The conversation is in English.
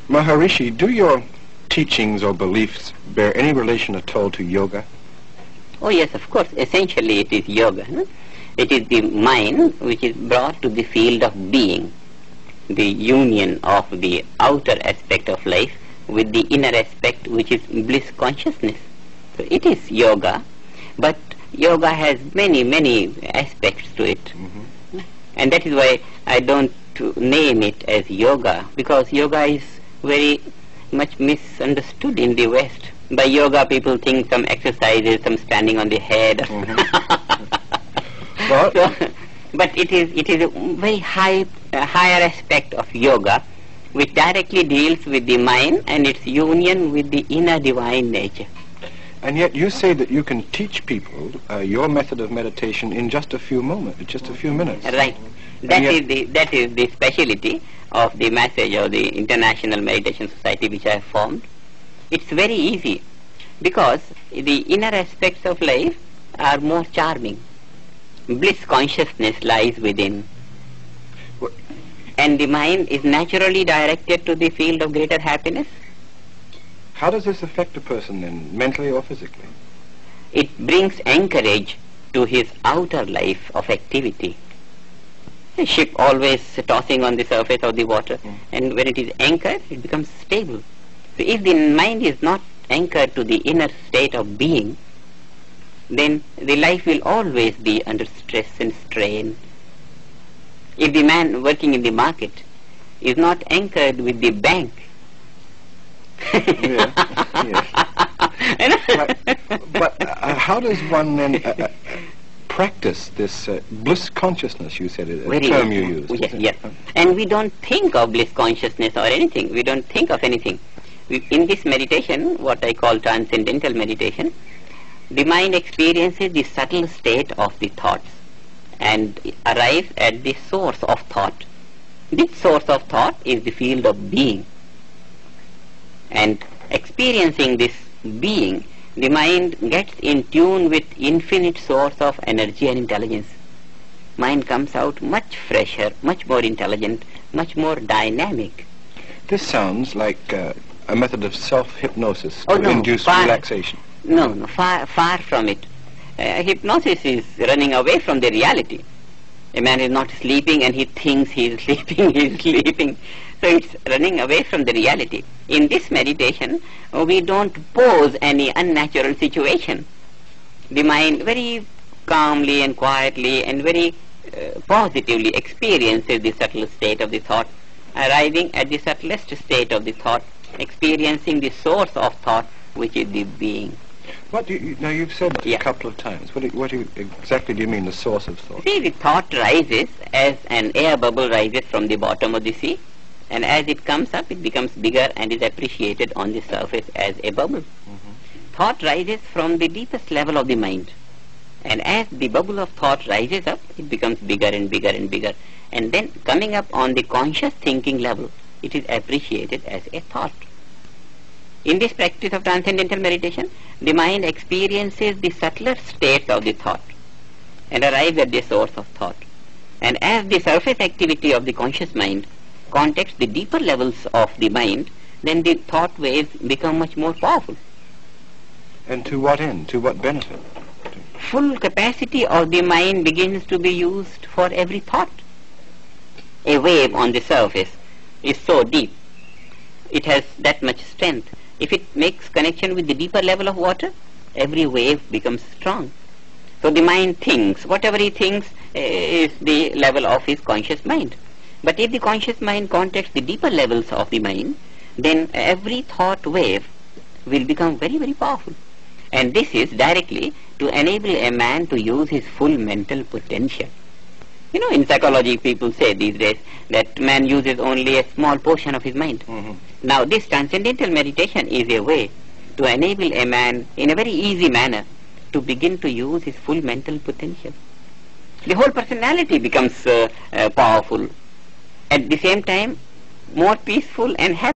Maharishi, do your teachings or beliefs bear any relation at all to yoga? Oh yes, of course. Essentially it is yoga. No? It is the mind which is brought to the field of being, the union of the outer aspect of life with the inner aspect which is bliss consciousness. So it is yoga, but yoga has many, many aspects to it. Mm-hmm. And that is why I don't name it as yoga, because yoga is very much misunderstood in the West. By yoga people think some exercises, some standing on the head. Mm-hmm. But it is a very higher aspect of yoga which directly deals with the mind and its union with the inner divine nature. And yet you say that you can teach people your method of meditation in just a few moments, just a few minutes. Right. That is the speciality of the message of the International Meditation Society which I have formed. It's very easy because the inner aspects of life are more charming. Bliss consciousness lies within. And the mind is naturally directed to the field of greater happiness. How does this affect a person then, mentally or physically? It brings anchorage to his outer life of activity. A ship always tossing on the surface of the water, and when it is anchored, it becomes stable. So if the mind is not anchored to the inner state of being, then the life will always be under stress and strain. If the man working in the market is not anchored with the bank, yes. But how does one then practice this bliss consciousness, you said, a term you used? Yes. And we don't think of bliss consciousness or anything. We don't think of anything. In this meditation, what I call transcendental meditation, the mind experiences the subtle state of the thoughts and arrives at the source of thought. This source of thought is the field of being. And experiencing this being, the mind gets in tune with infinite source of energy and intelligence. Mind comes out much fresher, much more intelligent, much more dynamic. This sounds like a method of self-hypnosis to induce relaxation. No, far from it. Hypnosis is running away from the reality. A man is not sleeping and he thinks he is sleeping, So it's running away from the reality. In this meditation, we don't pose any unnatural situation. The mind very calmly and quietly and very positively experiences the subtle state of the thought, arriving at the subtlest state of the thought, experiencing the source of thought, which is the being. Now you've said this a couple of times. What exactly do you mean, the source of thought? See, the thought rises as an air bubble rises from the bottom of the sea, and as it comes up, it becomes bigger and is appreciated on the surface as a bubble. Mm-hmm. Thought rises from the deepest level of the mind, and as the bubble of thought rises up, it becomes bigger and bigger and bigger, and then coming up on the conscious thinking level, it is appreciated as a thought. In this practice of transcendental meditation, the mind experiences the subtler states of the thought and arrives at the source of thought. And as the surface activity of the conscious mind contacts the deeper levels of the mind, then the thought waves become much more powerful. And to what end? To what benefit? Full capacity of the mind begins to be used for every thought. A wave on the surface is so deep, it has that much strength. If it makes connection with the deeper level of water, every wave becomes strong. So the mind thinks, whatever he thinks is the level of his conscious mind. But if the conscious mind contacts the deeper levels of the mind, then every thought wave will become very, very powerful. And this is directly to enable a man to use his full mental potential. You know, in psychology people say these days that man uses only a small portion of his mind. Mm-hmm. Now this transcendental meditation is a way to enable a man in a very easy manner to begin to use his full mental potential. The whole personality becomes powerful. At the same time, more peaceful and happy.